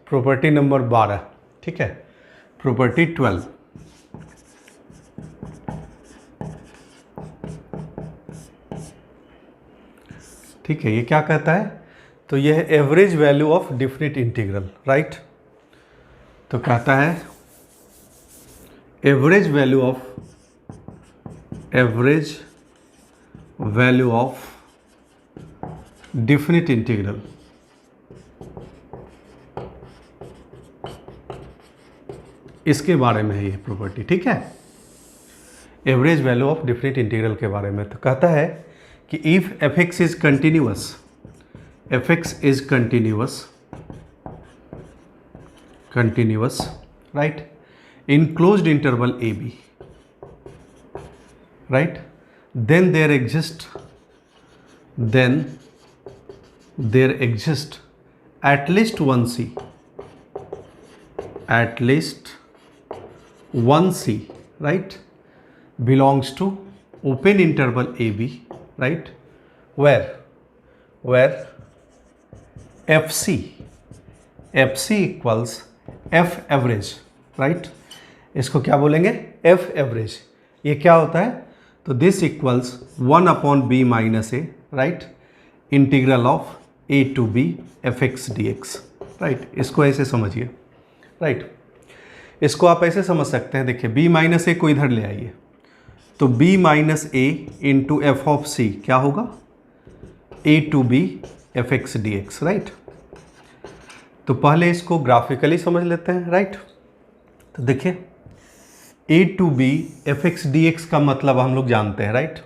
Property number 12, ठीक है, property 12। ठीक है, ये क्या कहता है? तो ये है average value of different integral, right. तो कहता है average value of different integral इसके बारे में है ये प्रॉपर्टी, ठीक है, average value of different integral के बारे में। तो कहता है कि if F x is continuous, right, in closed interval A B, right, then there exists at least one C, right, belongs to open interval AB, right, where FC equals F average, right। इसको क्या बोलेंगे? F average। ये क्या होता है? तो this equals 1/b minus A, right, integral of a to b fx dx, right. इसको ऐसे समझिए, राइट, इसको आप ऐसे समझ सकते हैं। देखिए b माइनस ए को इधर ले आइए, तो b minus A into F of c क्या होगा? a to b fx dx, right. तो पहले इसको ग्राफिकली समझ लेते हैं, राइट। तो देखिए a to b fx dx का मतलब हम लोग जानते हैं, राइट।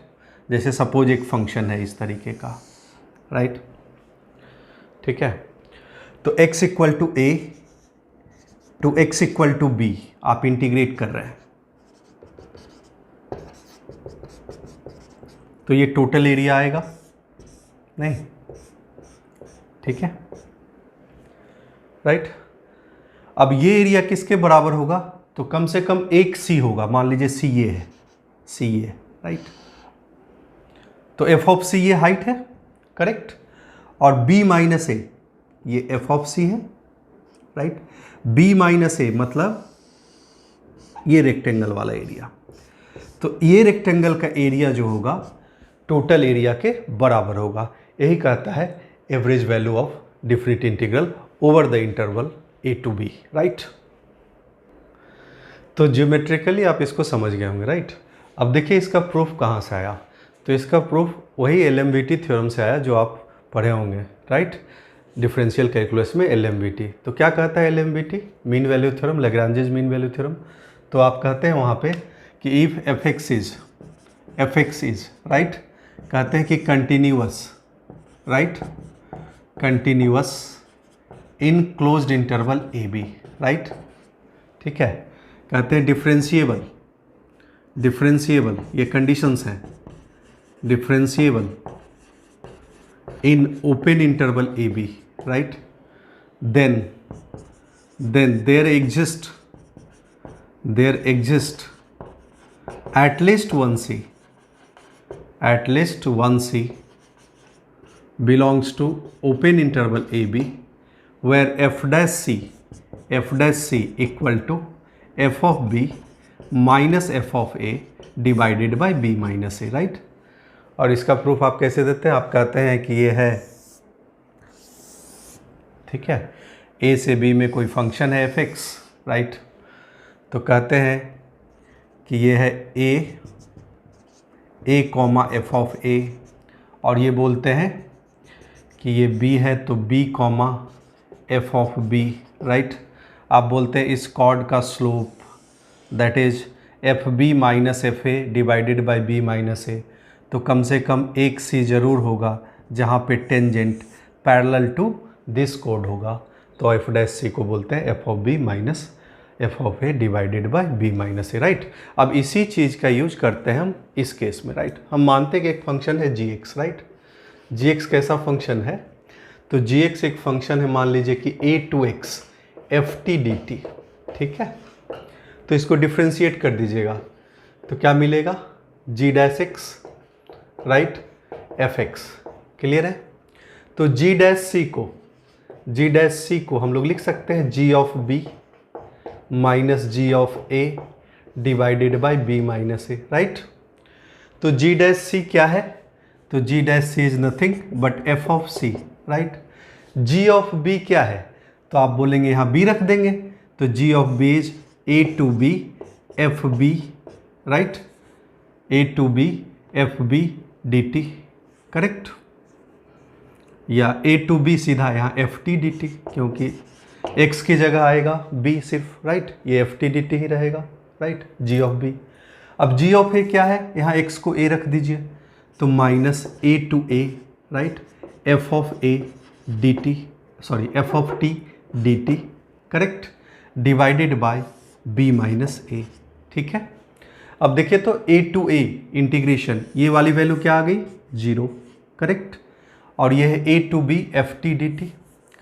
जैसे सपोज एक फंक्शन है इस तरीके का, राइट, ठीक है। तो x equal to a to x equal to b आप इंटीग्रेट कर रहे हैं, तो ये टोटल एरिया आएगा नहीं, ठीक है, राइट। अब ये एरिया किसके बराबर होगा? तो कम से कम एक सी होगा, मान लीजिए सी ये है, राइट। तो एफ ऑफ सी ये हाइट है, करेक्ट, और बी माइनस ए ये एफ ऑफ सी है, राइट। बी माइनस ए मतलब ये रेक्टेंगल वाला एरिया। तो ये रेक्टेंगल का एरिया जो होगा टोटल एरिया के बराबर होगा। यही कहता है average value of different integral over the interval A to B, right. तो ज्योमेट्रिकली आप इसको समझ गए होंगे, राइट। अब देखिए इसका प्रूफ कहाँ से आया? तो इसका प्रूफ वही एलएमवीटी थ्योरम से आया जो आप पढ़े होंगे, राइट, डिफरेंशियल कैलकुलस में एलएमवीटी। तो क्या कहता है LMVT? Mean value theorem, Lagrange's mean value theorem. तो आप कहते हैं वहाँ पे कि if F x is, right, कहते हैं कि continuous, right, continuous in closed interval A B, right, ठीक है। कहते हैं डिफरेंशिएबल, ये कंडीशंस हैं, differentiable in open interval A B, right, then there exist at least one C belongs to open interval AB where f dash c equal to f of b minus f of a divided by b minus a, right. और इसका proof आप कैसे देते हैं? आप कहते हैं कि ये है, ठीक है, a से b में कोई फंक्शन है f x, राइट। तो कहते हैं कि ये है a comma f of a, और ये बोलते हैं कि ये b है तो b comma f of b, right. आप बोलते हैं इस कॉर्ड का slope that is f b minus f a divided by B minus a. तो कम से कम एक सी ज़रूर होगा जहाँ पे tangent parallel to this chord होगा। तो एफ डैश सी को बोलते हैं F of B minus F of A divided by B minus A, right. अब इसी चीज़ का यूज करते हैं हम इस केस में, राइट। हम मानते हैं कि एक फंक्शन है जी एक्स, राइट। जी एक्स कैसा फंक्शन है? तो जी एक्स एक फंक्शन है, मान लीजिए कि a to x f t d t, ठीक है। तो इसको डिफ्रेंशिएट कर दीजिएगा तो क्या मिलेगा? G dash x, right, f x, clear है। तो जी डैश सी को जी डैश सी को हम लोग लिख सकते हैं g of B minus g of A divided by b minus A, right. तो जी डैश सी क्या है? तो g dash c is nothing but f of c, right. G of b क्या है? तो आप बोलेंगे यहाँ बी रख देंगे, तो g of b is a to B f b, right, a to B f b d t, correct. या ए टू बी सीधा यहाँ एफ टी डी टी, क्योंकि x की जगह आएगा b सिर्फ, राइट, ये एफ टी डी टी ही रहेगा, राइट, जी ऑफ बी। अब जी ऑफ ए क्या है? यहाँ x को a रख दीजिए, तो minus a to a, right, f of a d t, sorry f of t d t, correct, divided by b minus a, ठीक है। अब देखिए तो a टू a इंटीग्रेशन, ये वाली वैल्यू क्या आ गई? 0, करेक्ट, और ये है a to b f t d t,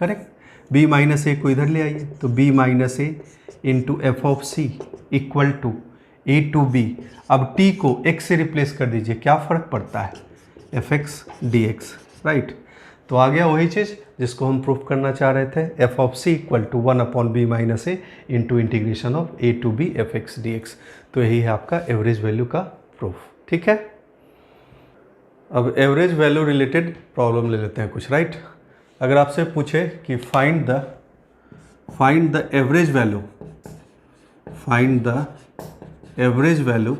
correct. b minus a को इधर ले आइए, तो b minus A into F of C equal to a to b. अब t को x से रिप्लेस कर दीजिए, क्या फ़र्क पड़ता है? F x D x, right. तो आ गया वही चीज़ जिसको हम प्रूफ करना चाह रहे थे, F of C equal to 1 upon B minus A into integration of A to B F x D X. तो यही है आपका एवरेज वैल्यू का प्रूफ, ठीक है। अब एवरेज वैल्यू रिलेटेड प्रॉब्लम ले लेते हैं कुछ, राइट। अगर आपसे पूछे कि find the average value, find the average value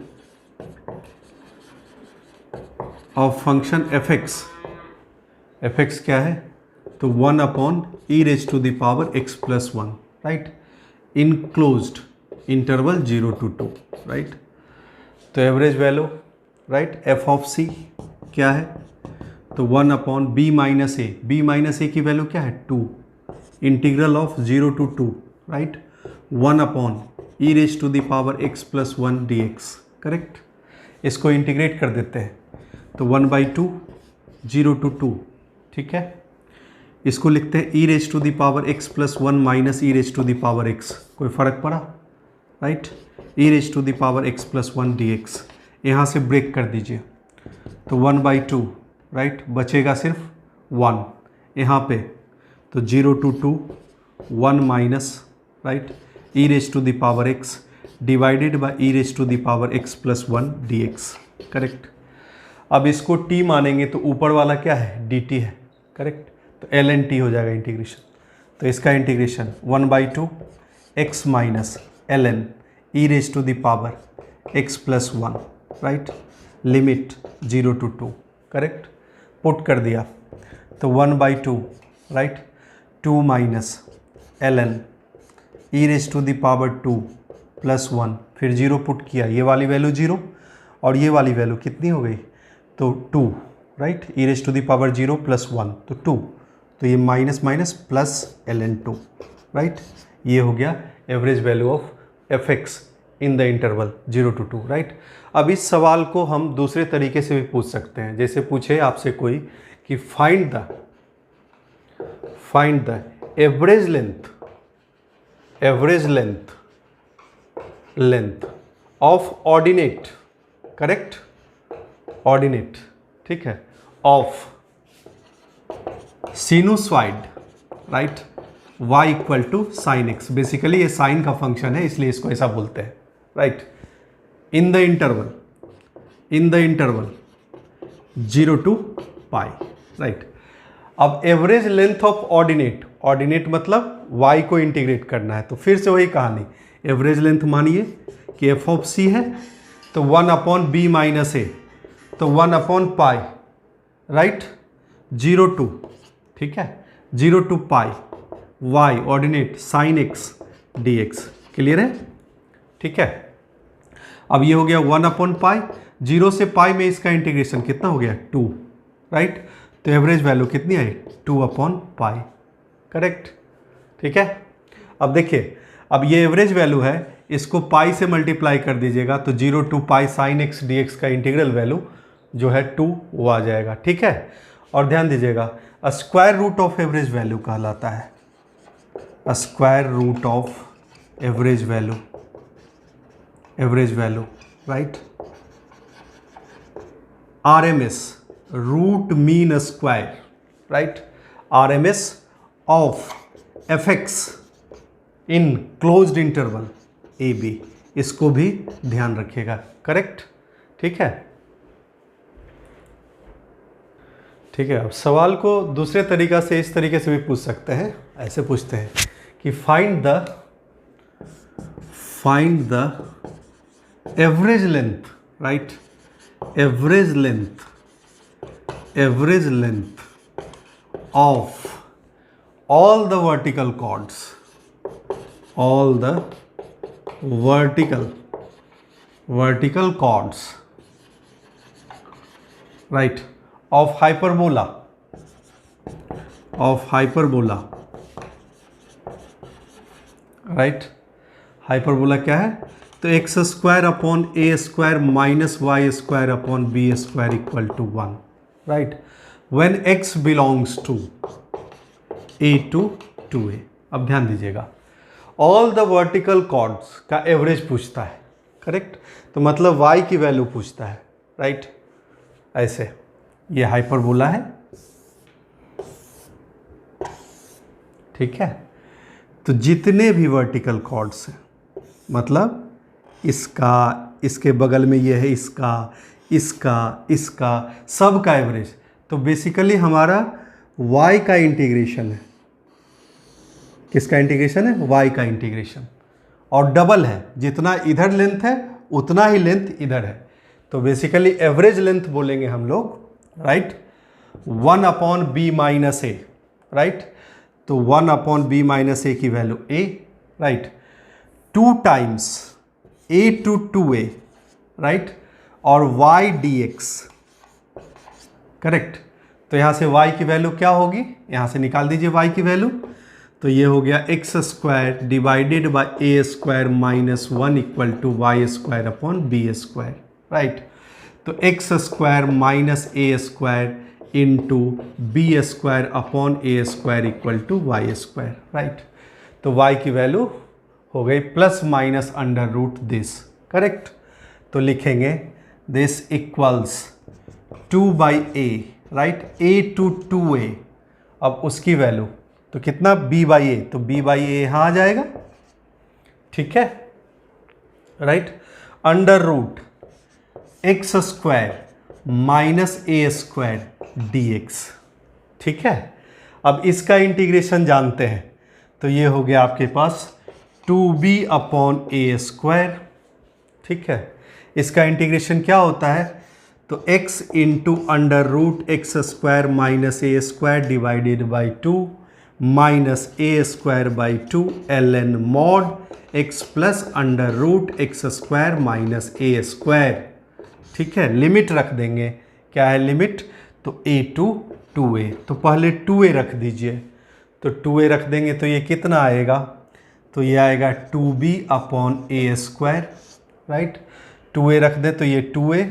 of function f x क्या है? तो 1 upon E raise to the power x plus 1, right, in closed interval 0 to 2, right. तो average value, right, f of c क्या है? तो 1 upon B minus ए की वैल्यू क्या है? 2, integral of 0 to 2, right, 1 upon E raise to the power x plus 1 D X, correct. इसको integrate कर देते हैं, तो 1/2 0 to 2, ठीक है। इसको लिखते हैं e raise to the power x plus 1 minus e raise to the power x, कोई फ़र्क पड़ा? Right, E raise to the power x plus 1 D x, यहाँ से ब्रेक कर दीजिए, तो 1/2, राइट, बचेगा सिर्फ 1 यहाँ पे, तो 0 to 2 1 minus, right, E raise to the power X divided by E raise to the power x plus 1 D X, correct. अब इसको t मानेंगे तो ऊपर वाला क्या है? dt है, करेक्ट, तो ln t हो जाएगा इंटीग्रेशन। तो इसका integration 1/2 x minus ln E raise to the power x plus 1, right, limit 0 to 2, correct, put कर दिया, तो 1/2, right, 2 minus ln E raise to the power 2 plus 1, फिर 0 पुट किया, ये वाली वैल्यू 0 और ये वाली वैल्यू कितनी हो गई? तो 2, right, E raise to the power 0 plus 1, तो 2, तो ये minus minus plus ln 2, right. ये हो गया average value of F x in the interval 0 to 2, right. अब इस सवाल को हम दूसरे तरीके से भी पूछ सकते हैं, जैसे पूछे आपसे कोई कि find the average length of ordinate, correct, ordinate, ठीक है, of sinusoid, right, y equal to sine x. Basically ये साइन का फंक्शन है इसलिए इसको ऐसा बोलते हैं, right, in the interval 0 to pi, right. अब एवरेज लेंथ ऑफ ऑर्डिनेट मतलब y को इंटीग्रेट करना है, तो फिर से वही कहानी, एवरेज लेंथ मानिए कि एफ ऑफ सी है, तो 1 अपॉन बी माइनस ए, तो 1 अपॉन पाई, राइट, 0 to, ठीक है, 0 to pi y ordinate sign x D x, clear है, ठीक है। अब ये हो गया 1 अपॉन पाई, 0 से पाई में इसका इंटीग्रेशन कितना हो गया? 2, राइट, तो एवरेज वैल्यू कितनी आई? 2 अपॉन पाई, करेक्ट, ठीक है। अब देखिए, अब ये एवरेज वैल्यू है, इसको पाई से मल्टीप्लाई कर दीजिएगा, तो 0 to pi sine x D x का इंटीग्रल वैल्यू जो है 2 वो आ जाएगा, ठीक है। और ध्यान दीजिएगा, square root of average value कहलाता है, square root of average value, right, RMS root mean square, right, RMS of F x in closed interval A b, इसको भी ध्यान रखिएगा। करेक्ट, ठीक है। ठीक है, अब सवाल को दूसरे तरीका से इस तरीके से भी पूछ सकते हैं। ऐसे पूछते हैं कि find the average length, right, average length of all the vertical chords, all the vertical chords, right, of hyperbola, right, hyperbola क्या है? तो x square upon a square minus y square upon b square equal to 1, right, when x belongs to a to 2a। अब ध्यान दीजिएगा, all the vertical chords का average पूछता है, correct, तो मतलब y की वैल्यू पूछता है, राइट। ऐसे ये हाइपरबोला है, ठीक है। तो जितने भी वर्टिकल कॉर्ड्स हैं, मतलब इसका, इसके बगल में ये है, इसका सब का एवरेज, तो बेसिकली हमारा y का इंटीग्रेशन है। किसका इंटीग्रेशन है? y का इंटीग्रेशन, और डबल है, जितना इधर लेंथ है उतना ही लेंथ इधर है, तो बेसिकली एवरेज लेंथ बोलेंगे हम लोग, राइट, 1 अपॉन बी माइनस ए, राइट, तो 1 अपॉन बी माइनस ए की value a, right, 2 times a to 2a, right, और y dx, करेक्ट। तो यहाँ से y की वैल्यू क्या होगी, यहाँ से निकाल दीजिए y की वैल्यू, तो ये हो गया x square divided by a square minus 1 equal to y square upon b square, right. तो x square minus a square into b square upon a square equal to y square, right. तो y की value हो गई plus minus under root this, correct. तो लिखेंगे this equals 2 by a, right, a to 2a। अब उसकी value तो कितना, b बाई ए, तो b बाई ए यहाँ आ जाएगा, ठीक है, right, under root x square minus a square d x, ठीक है। अब इसका इंटीग्रेशन जानते हैं, तो ये हो गया आपके पास 2b अपॉन ए स्क्वायर, ठीक है। इसका इंटीग्रेशन क्या होता है, तो x into under root x square minus a square divided by 2 minus a square by 2 ln mod x plus under root x square minus a square, ठीक है। Limit रख देंगे, क्या है लिमिट, तो a टू 2a, तो पहले 2a रख दीजिए, तो 2a रख देंगे तो ये कितना आएगा, तो ये आएगा 2b upon a square, right, 2a रख दें तो ये 2a,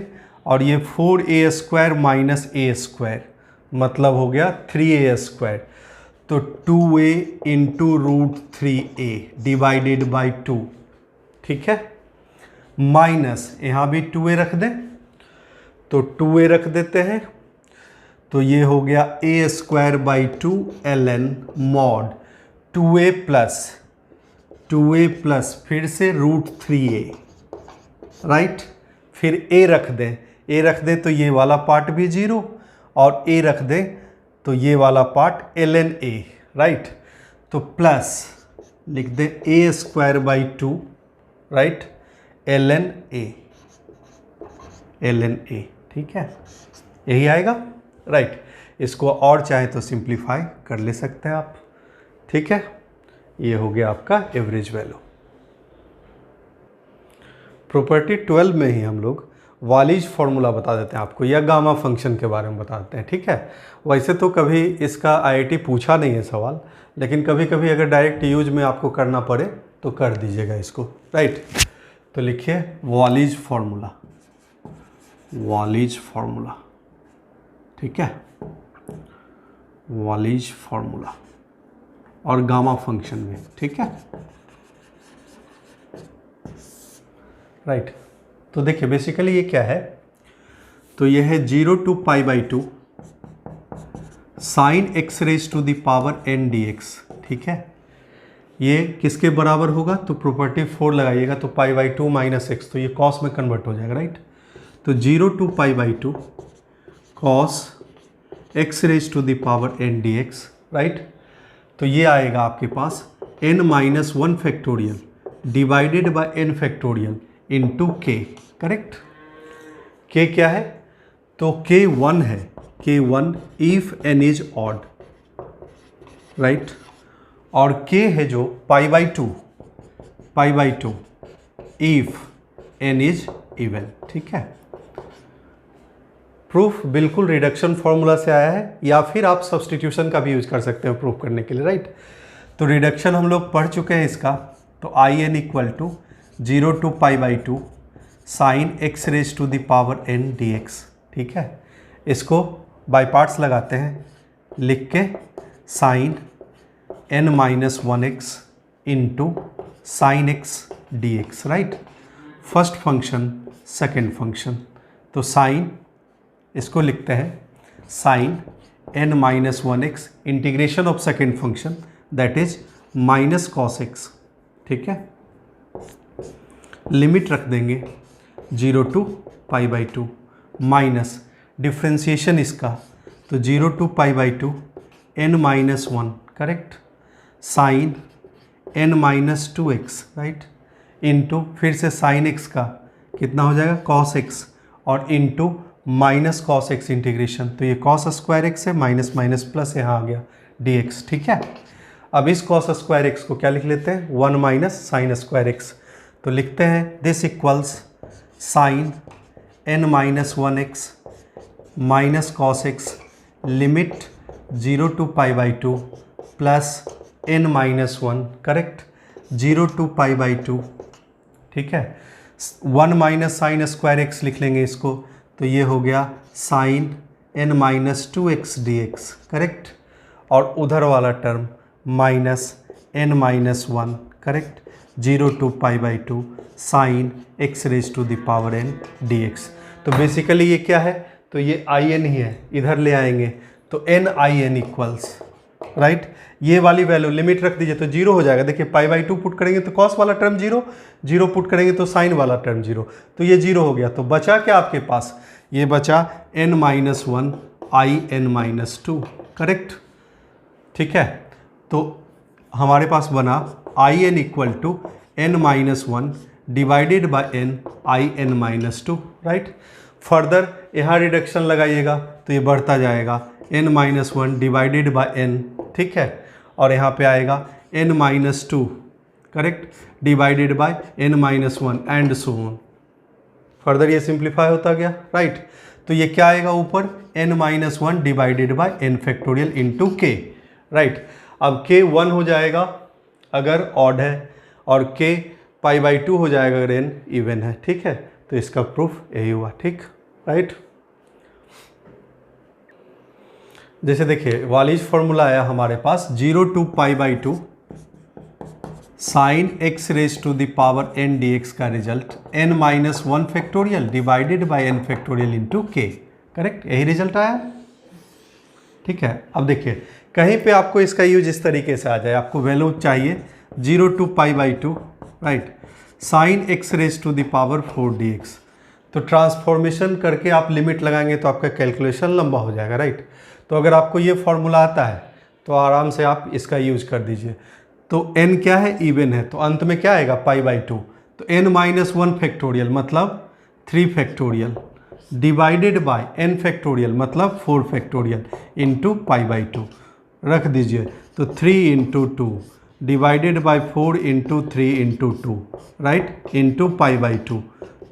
और ये 4a square minus a square, मतलब हो गया 3a स्क्वायर, तो 2a into root 3a divided by 2, ठीक है, माइनस यहाँ भी 2a रख दें, तो 2a रख देते हैं, तो ये हो गया a square by 2 ln mod 2a plus फिर से रूट 3a, राइट, फिर a रख दें तो ये वाला पार्ट भी 0, और a रख दें तो ये वाला पार्ट ln a, राइट, तो प्लस लिख दें a square by 2, right, ln a, ठीक है, यही आएगा, राइट। इसको और चाहे तो सिंप्लीफाई कर ले सकते हैं आप, ठीक है। ये हो गया आपका एवरेज वैल्यू। प्रॉपर्टी 12 में ही हम लोग वालिज फार्मूला बता देते हैं आपको, या गामा फंक्शन के बारे में बताते हैं, ठीक है। वैसे तो कभी इसका आईआईटी पूछा नहीं है सवाल, लेकिन कभी कभी अगर डायरेक्ट यूज में आपको करना पड़े तो कर दीजिएगा इसको, राइट। तो लिखिए वालिज फार्मूला, ठीक है, वालिज फार्मूला और गामा फंक्शन में, ठीक है, राइट। तो देखिए बेसिकली ये क्या है, तो ये है 0 to pi by 2, sine x raise to the power n dx, ठीक है। ये किसके बराबर होगा, तो प्रॉपर्टी 4 लगाइएगा तो पाई बाई 2 माइनस एक्स, तो ये कॉस में कन्वर्ट हो जाएगा, राइट। तो 0 to pi by 2 cos x raise to the power n dx, right. तो ये आएगा आपके पास n minus 1 factorial divided by n factorial into k, correct. k क्या है, तो k 1 है, k 1 if n is odd, right. और k है जो pi by 2 if n is even, ठीक है। प्रूफ बिल्कुल रिडक्शन फॉर्मूला से आया है, या फिर आप सब्सटीट्यूशन का भी यूज कर सकते हैं प्रूफ करने के लिए, राइट। तो रिडक्शन हम लोग पढ़ चुके हैं इसका, तो I n equal to 0 to pi by 2 sine x raise to the power n dx, ठीक है। इसको बाई पार्ट्स लगाते हैं, लिख के sine n minus 1x into sine x D x, right. First function second function, तो sine इसको लिखते हैं sine n minus 1x integration of second function that is minus cos x, ठीक है। लिमिट रख देंगे 0 to pi by 2 minus differentiation इसका, तो 0 to pi by 2 n minus 1, correct, sine n minus 2x, right, into फिर से sine x का कितना हो जाएगा कॉस x, और into minus cos x integration, तो ये कॉस स्क्वायर एक्स है, माइनस माइनस प्लस यहाँ आ गया dx, ठीक है। अब इस कॉस स्क्वायर एक्स को क्या लिख लेते हैं, 1 माइनस साइन स्क्वायर एक्स, तो लिखते हैं this equals sine n minus 1x minus cos x limit 0 to pi by 2 plus n minus 1, correct, 0 to pi by 2, ठीक है। 1 माइनस साइन स्क्वायर एक्स लिख लेंगे इसको, तो ये हो गया sine n minus 2x dx, correct, और उधर वाला term minus n minus 1, correct, 0 to pi by 2 sine x raise to the power n dx। तो बेसिकली ये क्या है, तो ये आई एन ही है, इधर ले आएंगे तो n I n equals, right, ये वाली वैल्यू लिमिट रख दीजिए तो 0 हो जाएगा। देखिए पाई बाई 2 पुट करेंगे तो कॉस वाला टर्म 0, 0 पुट करेंगे तो साइन वाला टर्म 0, तो ये 0 हो गया। तो बचा क्या आपके पास, ये बचा n minus 1 I n minus 2, correct, ठीक है। तो हमारे पास बना I n equal to n minus 1 divided by n I n minus 2, right. Further यहाँ रिडक्शन लगाइएगा तो ये बढ़ता जाएगा n minus 1 divided by n, ठीक है, और यहाँ पे आएगा n minus 2, correct, divided by n minus 1 and so on. Further ये सिंप्लीफाई होता गया, राइट। तो ये क्या आएगा ऊपर n minus 1 divided by n factorial into k, right. अब k 1 हो जाएगा अगर ऑड है, और k पाई बाई 2 हो जाएगा अगर n इवन है, ठीक है। तो इसका प्रूफ यही हुआ, ठीक, राइट। जैसे देखिए वालिज फॉर्मूला आया हमारे पास 0 to pi by 2 sine x raise to the power n dx का result n minus 1 factorial divided by n factorial into k, correct, यही रिजल्ट आया, ठीक है। अब देखिए कहीं पे आपको इसका यूज इस तरीके से आ जाए, आपको वैल्यू चाहिए 0 to pi by 2, right, sine x raise to the power 4 dx, तो ट्रांसफॉर्मेशन करके आप लिमिट लगाएंगे तो आपका कैलकुलेशन लंबा हो जाएगा, राइट। तो अगर आपको ये फॉर्मूला आता है तो आराम से आप इसका यूज कर दीजिए। तो n क्या है, इवन है, तो अंत में क्या आएगा पाई बाई 2, तो n माइनस 1 फैक्टोरियल मतलब 3 factorial divided by n factorial मतलब 4 फैक्टोरियल इंटू पाई बाई 2 रख दीजिए, तो 3 into 2 divided by 4 into 3 into 2, right, into pi by 2,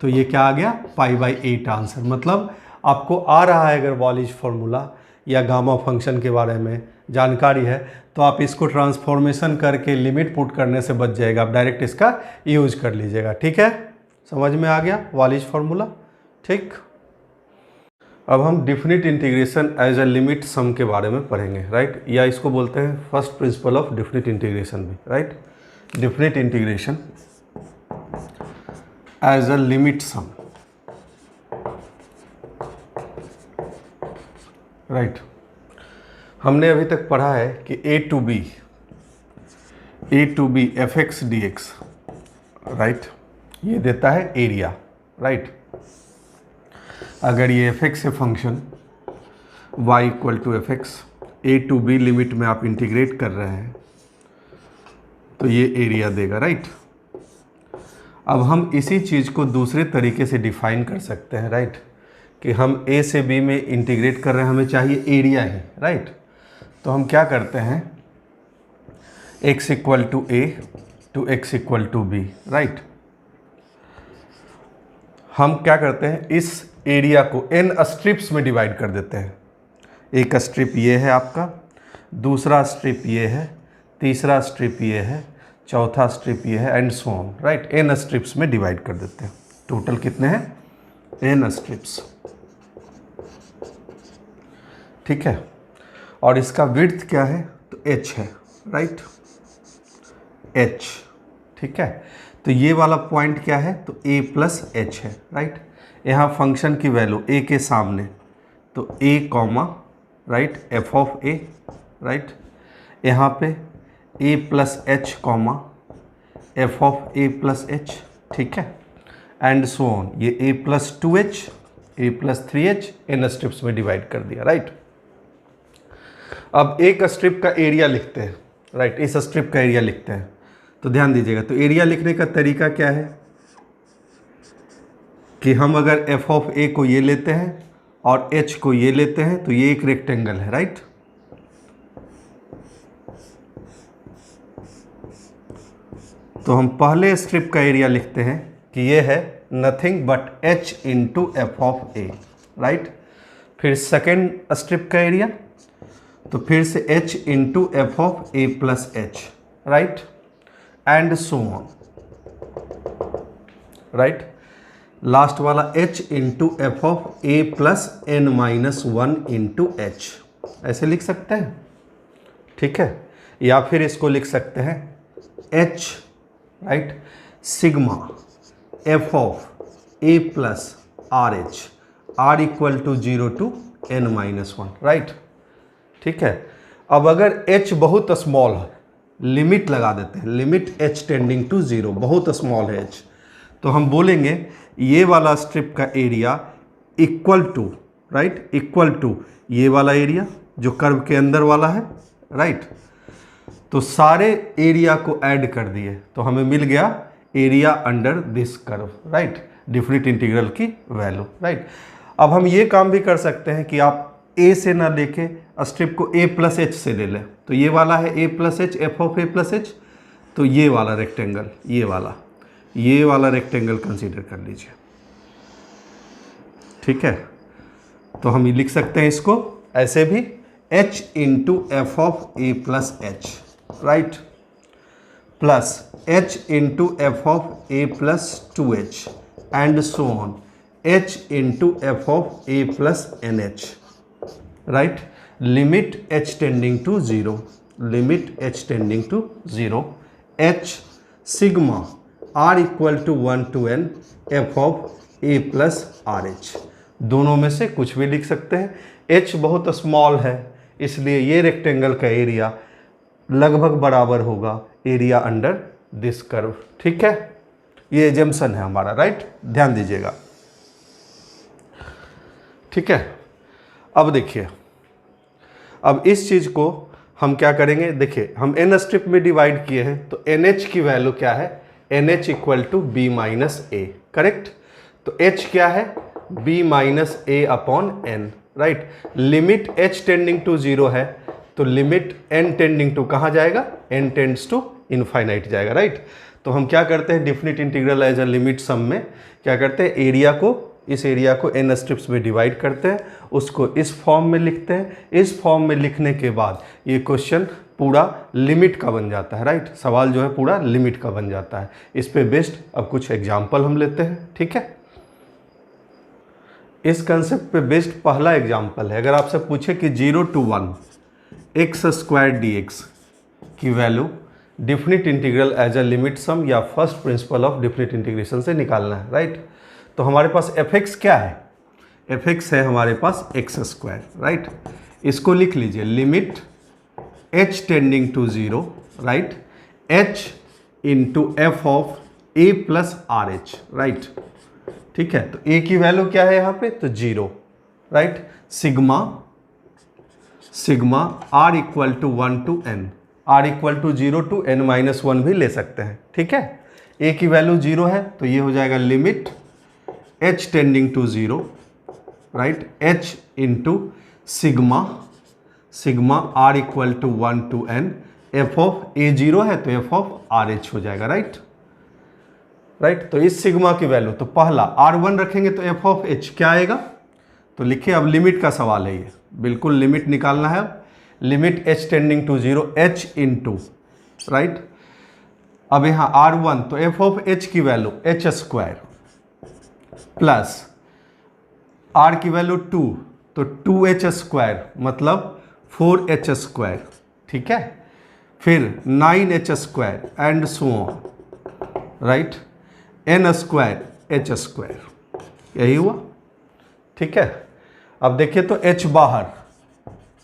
तो ये क्या आ गया पाई बाई 8 आंसर। मतलब आपको आ रहा है अगर वॉलिज फॉर्मूला या गामा फंक्शन के बारे में जानकारी है तो आप इसको ट्रांसफॉर्मेशन करके लिमिट पुट करने से बच जाएगा, आप डायरेक्ट इसका यूज कर लीजिएगा, ठीक है। समझ में आ गया वॉलिज फॉर्मूला, ठीक। अब हम definite integration as a limit sum के बारे में पढ़ेंगे, राइट, या इसको बोलते हैं first principle of definite integration भी, right. Definite integration as a limit sum, right. हमने अभी तक पढ़ा है कि a to B F x D x, right, ये देता है एरिया, राइट। अगर ये एफ एक्स है function y equal to f x, a to b limit में आप इंटीग्रेट कर रहे हैं तो ये एरिया देगा, राइट। अब हम इसी चीज़ को दूसरे तरीके से डिफाइन कर सकते हैं, राइट, कि हम a से b में इंटीग्रेट कर रहे हैं, हमें चाहिए एरिया ही, राइट। तो हम क्या करते हैं, x equal to a to x equal to B, right. हम क्या करते हैं, इस एरिया को n स्ट्रिप्स में डिवाइड कर देते हैं। एक स्ट्रिप ये है आपका, दूसरा स्ट्रिप ये है, तीसरा स्ट्रिप ये है, चौथा स्ट्रिप ये है, and so on, right. n strips में डिवाइड कर देते हैं। टोटल कितने हैं, n स्ट्रिप्स, ठीक है। और इसका विड्थ क्या है, तो h है, राइट, h, ठीक है। तो ये वाला पॉइंट क्या है, तो a प्लस एच है, राइट। यहाँ फंक्शन की वैल्यू a के सामने तो a comma, right, f of a, right. यहाँ पे a plus H comma f of a plus H, ठीक है, एंड सो ऑन। ये a plus 2h, a plus 3h n strips में डिवाइड कर दिया, राइट। अब एक स्ट्रिप का एरिया लिखते हैं, राइट, इस स्ट्रिप का एरिया लिखते हैं। तो ध्यान दीजिएगा, तो एरिया लिखने का तरीका क्या है कि हम अगर एफ ऑफ ए को ये लेते हैं और एच को ये लेते हैं तो ये एक रेक्टेंगल है, राइट। तो हम पहले स्ट्रिप का एरिया लिखते हैं कि ये है nothing but h into F of a, right. फिर सेकेंड स्ट्रिप का एरिया तो फिर से h into F of a plus h, right, and so on, right. Last वाला h into F of a plus n minus 1 into h, ऐसे लिख सकते हैं, ठीक है। या फिर इसको लिख सकते हैं h, right, sigma f of a plus are h, r equal to 0 to n minus 1, right, ठीक है। अब अगर h बहुत स्मॉल है, लिमिट लगा देते हैं, लिमिट h टेंडिंग टू 0, बहुत स्मॉल है h, तो हम बोलेंगे ये वाला स्ट्रिप का area equal to, right, equal to ये वाला एरिया जो कर्व के अंदर वाला है, राइट। तो सारे एरिया को ऐड कर दिए तो हमें मिल गया area under this curve, right, different integral की वैल्यू, राइट। अब हम ये काम भी कर सकते हैं कि आप a से ना लेके स्ट्रिप को a प्लस एच से ले लें। तो ये वाला है a plus H, F of a plus H, तो ये वाला रेक्टेंगल, ये वाला रेक्टेंगल कंसीडर कर लीजिए, ठीक है। तो हम ये लिख सकते हैं इसको ऐसे भी, h into F of a plus h, right, plus h into F of a plus 2h and so on, h into F of a plus nh, right. Limit h tending to 0, limit h tending to 0, h sigma r equal to 1 to n f of a plus are h. दोनों में से कुछ भी लिख सकते हैं। h बहुत small है इसलिए ये रेक्टेंगल का एरिया लगभग बराबर होगा एरिया अंडर दिस कर्व, ठीक है। ये एजम्पशन है हमारा, राइट, ध्यान दीजिएगा, ठीक है। अब देखिए, अब इस चीज़ को हम क्या करेंगे, देखिए हम n स्ट्रिप में डिवाइड किए हैं तो NH की वैल्यू क्या है, NH equal to b minus a, correct. तो H क्या है, b minus a upon n, right. Limit h tending to 0 है तो लिमिट n टेंडिंग टू कहाँ जाएगा, n टेंड्स टू इनफाइनाइट जाएगा, राइट। तो हम क्या करते हैं, definite integral as a limit sum में क्या करते हैं, एरिया को, इस एरिया को n स्ट्रिप्स में डिवाइड करते हैं, उसको इस फॉर्म में लिखते हैं। इस फॉर्म में लिखने के बाद ये क्वेश्चन पूरा लिमिट का बन जाता है, राइट। सवाल जो है पूरा लिमिट का बन जाता है। इस पे बेस्ड अब कुछ एग्जाम्पल हम लेते हैं, ठीक है। इस कंसेप्ट पे बेस्ड पहला एग्जाम्पल है, अगर आपसे पूछे कि 0 to 1 x square d x की value definite integral as a limit sum या first principle of definite integration से निकालना है, राइट। तो हमारे पास एफ एक्स क्या है, एफ एक्स है हमारे पास एक्स स्क्वायर, राइट। इसको लिख लीजिए limit h tending to 0, right, h into F of a plus are h, right. ठीक है, तो a की वैल्यू क्या है यहाँ पे, तो 0, right. Sigma r equal to 1 to n, r equal to 0 to n minus 1 भी ले सकते हैं। ठीक है, a की वैल्यू 0 है तो ये हो जाएगा limit h tending to 0, right, h into sigma r equal to 1 to n, f of a 0 है तो एफ ऑफ आर एच हो जाएगा, राइट। तो इस सिग्मा की वैल्यू, तो पहला r1 रखेंगे तो एफ ऑफ h क्या आएगा, तो लिखिए, अब लिमिट का सवाल है ये, बिल्कुल लिमिट निकालना है। Limit h tending to 0 h into, right, अब यहाँ r1 तो एफ ऑफ h की value h square plus r की वैल्यू 2 तो 2h स्क्वायर मतलब 4h स्क्वायर। ठीक है, फिर 9h square and so on, right, n square h square, यही हुआ। ठीक है, अब देखिए तो h बाहर,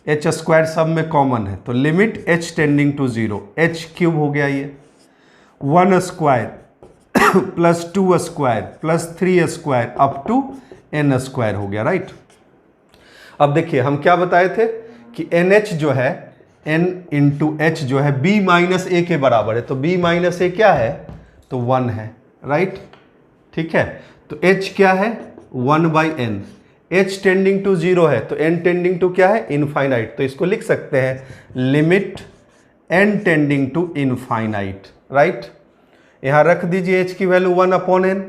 h स्क्वायर सब में कॉमन है तो limit h tending to 0 h cube हो गया ये, 1 square plus 2 square plus 3 square up to n square हो गया, राइट। अब देखिए हम क्या बताए थे कि NH जो है n इंटू एच जो है b माइनस ए के बराबर है, तो b माइनस ए क्या है, तो 1 है, राइट। ठीक है, तो h क्या है 1/n, h टेंडिंग टू 0 है तो n टेंडिंग टू क्या है, इनफाइनाइट, तो इसको लिख सकते हैं limit n tending to infinite, right. यहाँ रख दीजिए h की वैल्यू 1/n,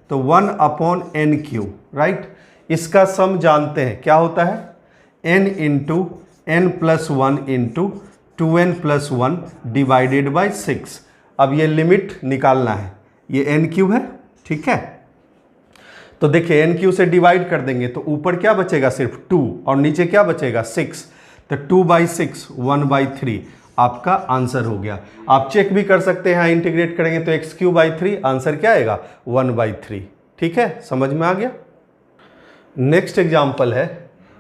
तो 1/n क्यूब, राइट। इसका सम जानते हैं क्या होता है, n into n plus 1 into 2n plus 1 divided by 6। अब ये लिमिट निकालना है, ये n क्यूब है। ठीक है, तो देखिए n क्यूब से डिवाइड कर देंगे तो ऊपर क्या बचेगा, सिर्फ 2 और नीचे क्या बचेगा 6, तो 2/6 1/3 आपका आंसर हो गया। आप चेक भी कर सकते हैं, यहाँ इंटीग्रेट करेंगे तो x³ 3, आंसर क्या आएगा 1/3। ठीक है, समझ में आ गया। नेक्स्ट एग्जाम्पल है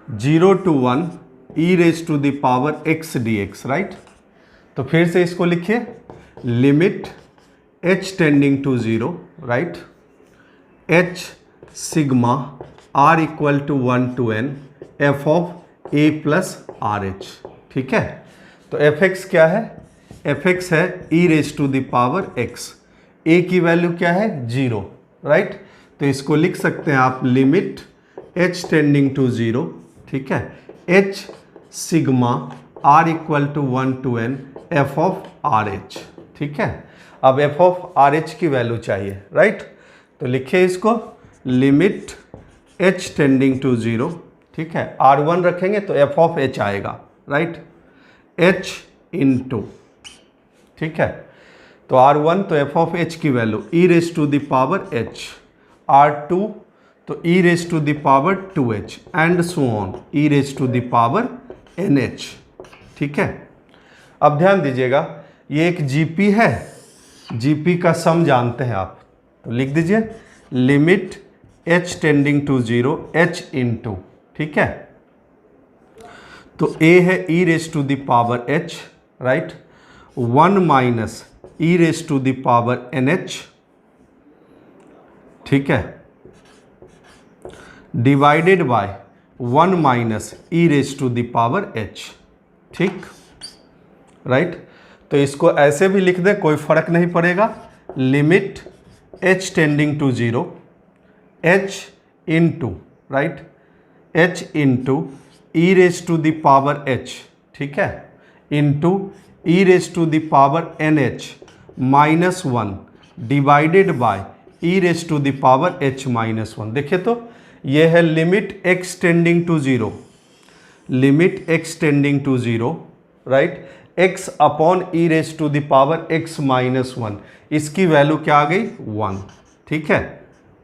0 to 1 e raise to the power x dx, right. तो फिर से इसको लिखिए limit h tending to 0, right, h sigma r equal to 1 to n f of a plus are h. ठीक है, तो एफ एक्स क्या है, एफ एक्स है e raise to the power x, a की वैल्यू क्या है 0, राइट। तो इसको लिख सकते हैं आप लिमिट h टेंडिंग टू 0, ठीक है, h sigma r equal to 1 to n f of are h. ठीक है, अब एफ ऑफ आर एच की वैल्यू चाहिए, राइट। तो लिखिए इसको लिमिट h टेंडिंग टू 0, ठीक है, r1 रखेंगे तो एफ ऑफ h आएगा, राइट, h इंटू, ठीक है, तो r1 तो एफ ऑफ h की value e raise to the power h, r2 तो e raise to the power 2h and so on e raise to the power nh। ठीक है, अब ध्यान दीजिएगा ये एक जीपी है, जीपी का सम जानते हैं आप, तो लिख दीजिए limit h tending to 0 h into, ठीक है, तो a है e raise to the power h, right, 1 minus e raise to the power nh, ठीक है, divided by 1 minus e raise to the power h। ठीक, राइट, तो इसको ऐसे भी लिख दें कोई फर्क नहीं पड़ेगा, limit h tending to 0 h into, right, h into e raise to the power h, ठीक है, into e raise to the power nh minus 1 divided by e raise to the power h minus 1। देखिए तो ये है limit x tending to 0, limit x tending to 0, right, x upon e raise to the power x minus 1, इसकी value क्या आ गई 1। ठीक है,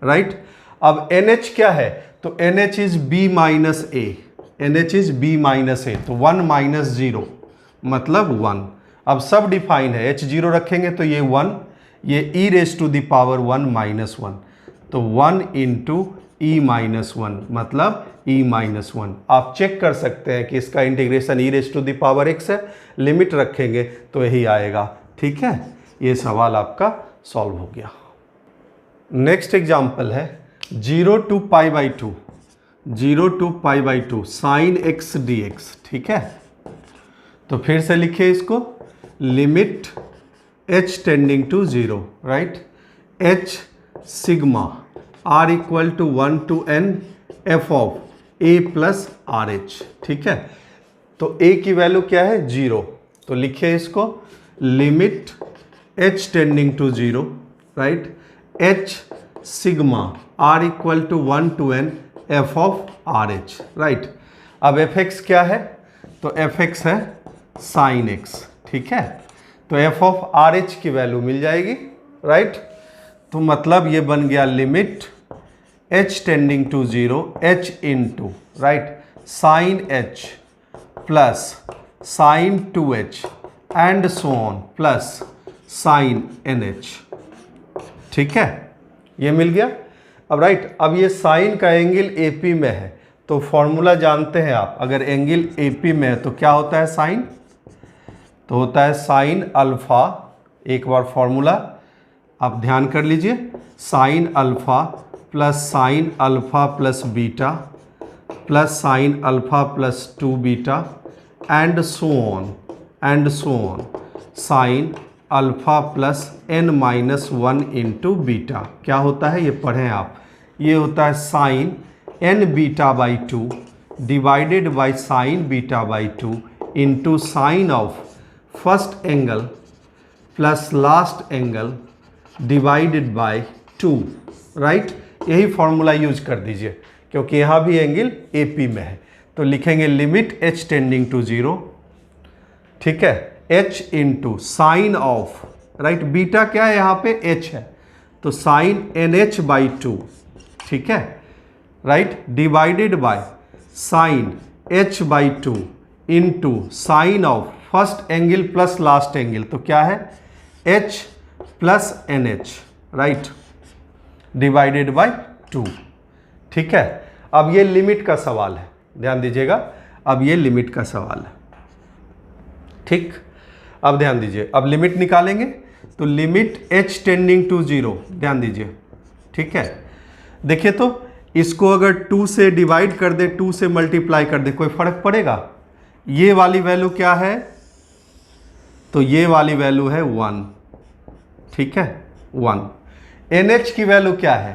right, अब NH क्या है, तो NH is b minus a, NH is b minus a, तो 1 माइनस 0 मतलब 1। अब सब डिफाइन है, H0 रखेंगे तो ये 1, ये e raise to the power 1 minus 1, तो 1 इंटू ई माइनस वन, मतलब ई माइनस वन। आप चेक कर सकते हैं कि इसका integration e raise to the power x है, लिमिट रखेंगे तो यही आएगा। ठीक है, ये सवाल आपका सॉल्व हो गया। नेक्स्ट एग्जाम्पल है 0 to pi by two, 0 to pi by two sine x D x. ठीक है, तो फिर से लिखिए इसको, limit h tending to 0, right, h sigma r equal to 1 to n f of a plus are h. ठीक है, तो a की वैल्यू क्या है 0, तो लिखिए इसको limit h tending to 0, right, h sigma r equal to 1 to n f of are h, right. अब fx क्या है, तो fx है साइन x। ठीक है, तो f ऑफ आर एच की वैल्यू मिल जाएगी, राइट। तो मतलब ये बन गया limit h tending to 0 h into, right, sine h plus sine 2h and so on plus sine nh। ठीक है, ये मिल गया। अब राइट, अब ये साइन का एंगल AP में है, तो फॉर्मूला जानते हैं आप, अगर एंगल AP में है तो क्या होता है साइन, तो होता है साइन अल्फा। एक बार फॉर्मूला आप ध्यान कर लीजिए, sine alpha plus beta plus sine alpha plus 2 beta and so on sine alpha plus n minus 1 into beta. क्या होता है ये पढ़ें आप, ये होता है sine n beta by 2 divided by sine beta by 2 into sine of first angle plus last angle divided by 2, right. यही फॉर्मूला यूज कर दीजिए क्योंकि यहाँ भी एंगल AP में है, तो लिखेंगे लिमिट h टेंडिंग टू 0, ठीक है, h into sine of, right, beta क्या है यहाँ पे h है, तो साइन NH बाई 2, ठीक है, right, divided by sine h by 2 into sine of first angle plus last angle, तो क्या है h plus NH, right, divided by 2। ठीक है, अब ये लिमिट का सवाल है, ध्यान दीजिएगा, अब ये लिमिट का सवाल है। ठीक, अब ध्यान दीजिए, अब लिमिट निकालेंगे, तो लिमिट h टेंडिंग टू 0, ध्यान दीजिए। ठीक है, देखिए तो इसको अगर 2 से डिवाइड कर दे, 2 से मल्टीप्लाई कर दे, कोई फर्क पड़ेगा? ये वाली वैल्यू क्या है, तो ये वाली वैल्यू है 1, ठीक है, 1। NH की वैल्यू क्या है,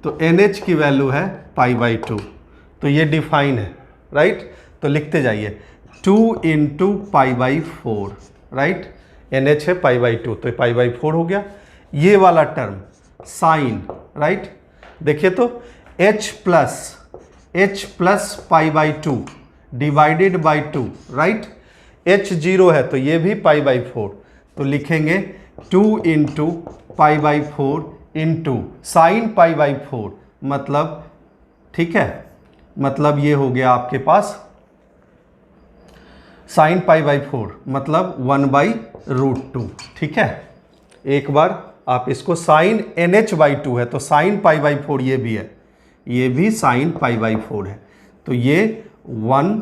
तो NH की वैल्यू है पाई बाई 2, तो ये डिफाइन है, राइट, तो लिखते जाइए 2 into pi by 4, right, NH है पाई बाई 2, तो पाई बाई 4 हो गया। ये वाला टर्म साइन, राइट, देखिए तो h plus pi by 2 divided by 2, right, h 0 है तो ये भी पाई बाई 4, तो लिखेंगे 2 into pi by 4 into sine pi by 4, मतलब, ठीक है, मतलब ये हो गया आपके पास साइन पाई बाई 4, मतलब 1 बाई रूट 2। ठीक है, एक बार आप इसको साइन NH बाई 2 है, तो साइन पाई बाई 4 ये भी है, ये भी साइन पाई बाई 4 है, तो ये 1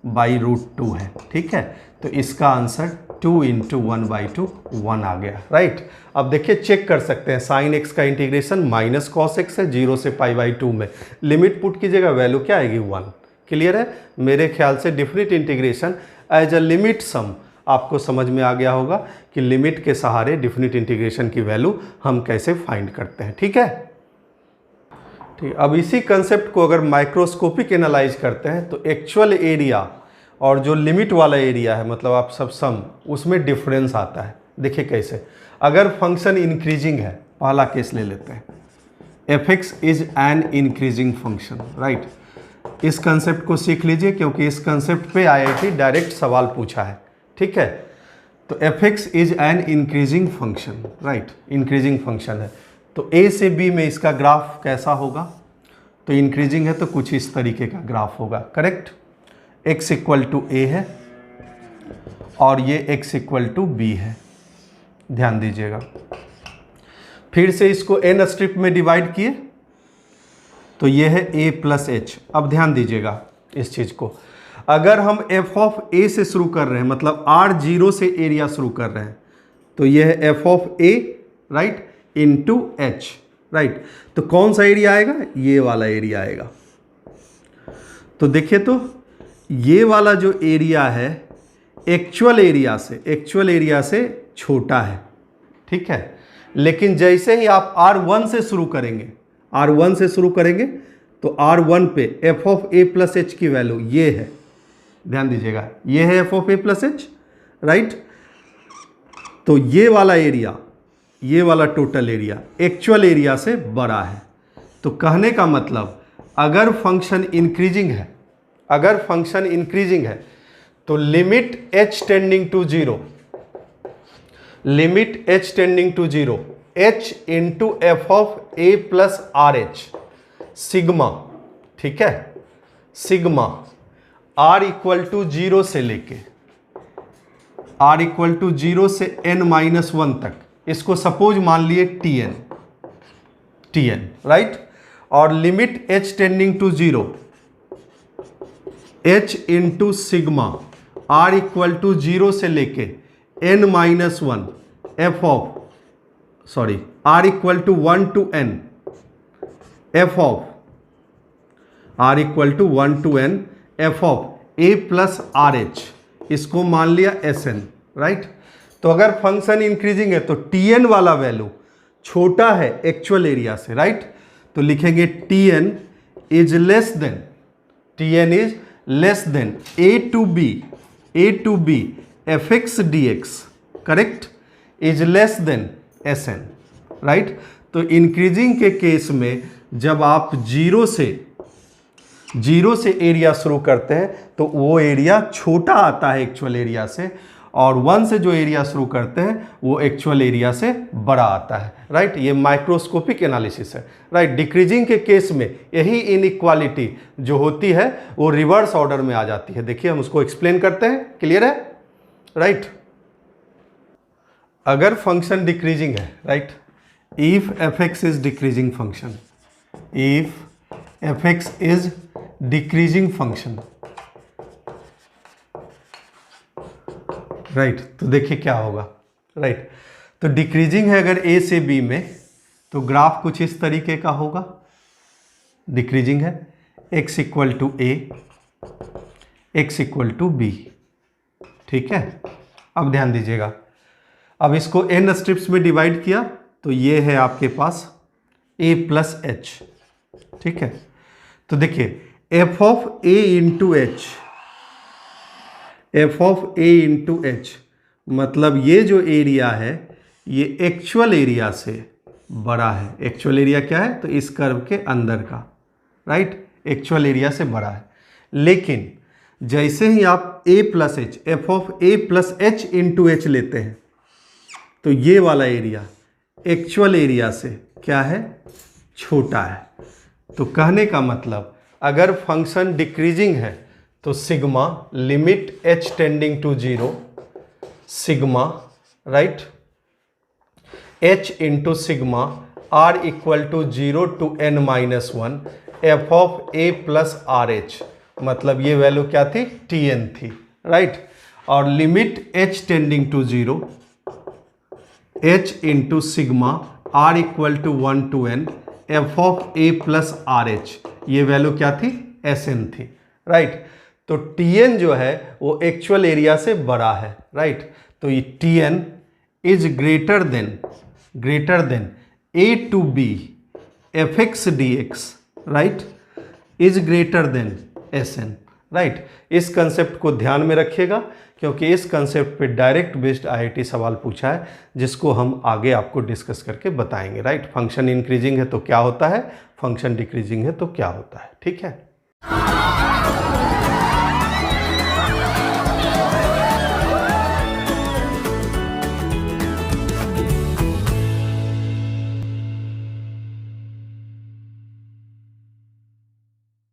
बाई रूट 2 है। ठीक है, तो इसका आंसर 2 इंटू 1 बाई 2 1 आ गया, राइट। अब देखिए चेक कर सकते हैं, साइन x का इंटीग्रेशन माइनस कॉस x है, 0 से पाई बाई 2 में, लिमिट पुट कीजिएगा, वैल्यू क्या आएगी 1। क्लियर है, मेरे ख्याल से different integration as a limit sum आपको समझ में आ गया होगा कि लिमिट के सहारे डिफरेंट इंटीग्रेशन की वैल्यू हम कैसे फाइंड करते हैं। ठीक है, ठीक, अब इसी कंसेप्ट को अगर माइक्रोस्कोपिक एनालाइज करते हैं तो एक्चुअल एरिया और जो लिमिट वाला एरिया है, मतलब आप सब सम, उसमें डिफरेंस आता है। देखिए कैसे, अगर फंक्शन इंक्रीजिंग है, पहला केस ले लेते हैं, fx is an increasing function, right, इस कंसेप्ट को सीख लीजिए क्योंकि इस कंसेप्ट पे IIT डायरेक्ट सवाल पूछा है। ठीक है, तो fx is an increasing function, right, increasing function है, तो a से b में इसका ग्राफ कैसा होगा, तो इंक्रीजिंग है तो कुछ इस तरीके का ग्राफ होगा, correct. x equal to a है और ये x इक्वल टू b है, ध्यान दीजिएगा। फिर से इसको n स्ट्रिप में डिवाइड किए, तो ये है a प्लस एच। अब ध्यान दीजिएगा इस चीज़ को, अगर हम f ऑफ a से शुरू कर रहे हैं, मतलब R0 से एरिया शुरू कर रहे हैं, तो ये है f of a right into H right. तो कौन सा एरिया आएगा? ये वाला एरिया आएगा। तो देखिए, तो ये वाला जो एरिया है एक्चुअल एरिया से छोटा है, ठीक है। लेकिन जैसे ही आप R1 से शुरू करेंगे तो R1 पे f of a plus H की वैल्यू ये है, ध्यान दीजिएगा, ये है f of a plus h right. तो ये वाला टोटल एरिया एक्चुअल एरिया से बड़ा है। तो कहने का मतलब अगर फंक्शन इंक्रीजिंग है तो limit h tending to zero h into F of a plus are H sigma, ठीक है, sigma r equal to zero से लेके n-1 तक, इसको सपोज मान लिए tn राइट। और limit h tending to zero h into sigma r equal to zero से लेके n-1 r equal to 1 to n f of a plus are H, इसको मान लिया Sn राइट। तो अगर फंक्शन इंक्रीजिंग है तो Tn वाला वैल्यू छोटा है एक्चुअल एरिया से राइट। तो लिखेंगे Tn is less than a to b fx dx, correct, is less than Sn right. तो इंक्रीजिंग के केस में जब आप जीरो से एरिया शुरू करते हैं तो वो एरिया छोटा आता है एक्चुअल एरिया से, और 1 से जो एरिया शुरू करते हैं वो एक्चुअल एरिया से बड़ा आता है राइट। ये माइक्रोस्कोपिक एनालिसिस है राइट। डिक्रीजिंग के केस में यही इनइक्वालिटी जो होती है वो रिवर्स ऑर्डर में आ जाती है। देखिए हम उसको एक्सप्लेन करते हैं, क्लियर है राइट। अगर फंक्शन डिक्रीजिंग है right, if fx is decreasing function, right. तो देखिए क्या होगा राइट। तो डिक्रीजिंग है अगर a से b में, तो ग्राफ कुछ इस तरीके का होगा। डिक्रीजिंग है x equal to a, x equal to b, ठीक है। अब ध्यान दीजिएगा, अब इसको n स्ट्रिप्स में डिवाइड किया तो ये है आपके पास a प्लस एच, ठीक है। तो देखिए f of a into H मतलब ये जो एरिया है ये एक्चुअल एरिया से बड़ा है। एक्चुअल एरिया क्या है? तो इस कर्व के अंदर का राइट, एक्चुअल एरिया से बड़ा है। लेकिन जैसे ही आप a plus H, F of a plus H into H लेते हैं तो ये वाला एरिया एक्चुअल एरिया से क्या है? छोटा है। तो कहने का मतलब अगर फंक्शन डिक्रीजिंग है तो sigma limit h tending to zero, sigma right, h into sigma r equal to 0 to n-1 f of a plus are H, मतलब ये वैल्यू क्या थी? Tn थी राइट। और limit h tending to zero h into sigma r equal to 1 to n f of a plus are H, ये value क्या थी? Sn थी राइट। तो Tn जो है वो एक्चुअल एरिया से बड़ा है राइट। तो ये Tn is greater than a to b fx dx right, is greater than Sn right. इस कंसेप्ट को ध्यान में रखिएगा क्योंकि इस कंसेप्ट पे डायरेक्ट बेस्ड IIT सवाल पूछा है जिसको हम आगे आपको डिस्कस करके बताएंगे राइट। फंक्शन इंक्रीजिंग है तो क्या होता है, फंक्शन डिक्रीजिंग है तो क्या होता है, ठीक है।